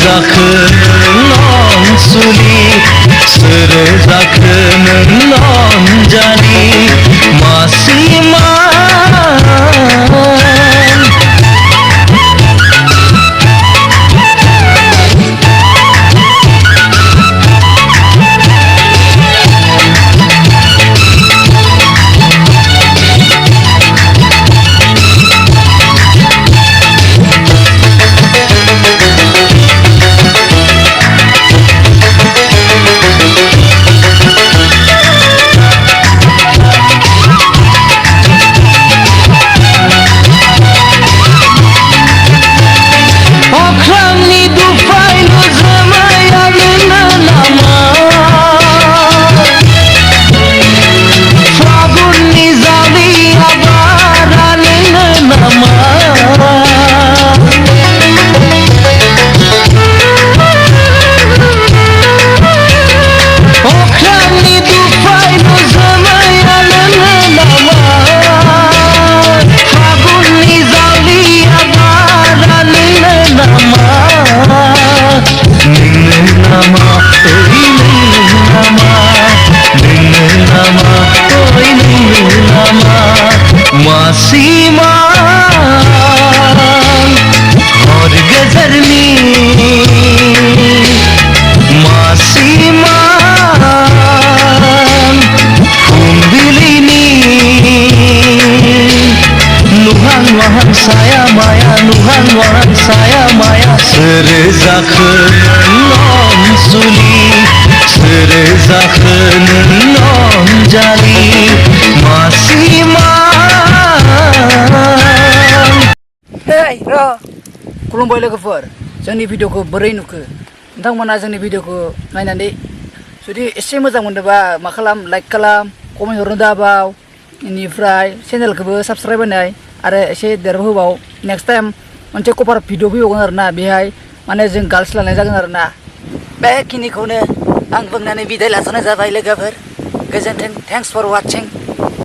जाखोन सुलि सोर जाखोन जानि मासिमा मासीमा और गजरनी मासीमा फुंबिलिनी नुहान वहान saya maya nuhan wahan saya maya serzakhon non suli serzakhon non jali masima Hey, ro, खुलुमबाय लोगोफोर जोंनि भिडिअखौ बोरै नुखो नोंथांमोना जोंनि भिडिअखौ नायनानै जुदि एसे मोजां मोनदोंबा मा खालाम लाइक खालाम कमेन्ट हरनो दाबाव बेनिफ्राय चेनेलखौबो साबस्क्राइब होनाय आरो एसे देरहोबाव नेक्स्ट टाइम मोनसे कभार भिडिअ फैबावगोन आरोना बेहाय माने जों गार्ल्स लानाय जागोन आरोना बेखिनिखौनो आं बुंनानै बिदाय लाथ'नाय जाबाय लोगोफोर गोजोन्थों थेंक्स फर वाचिं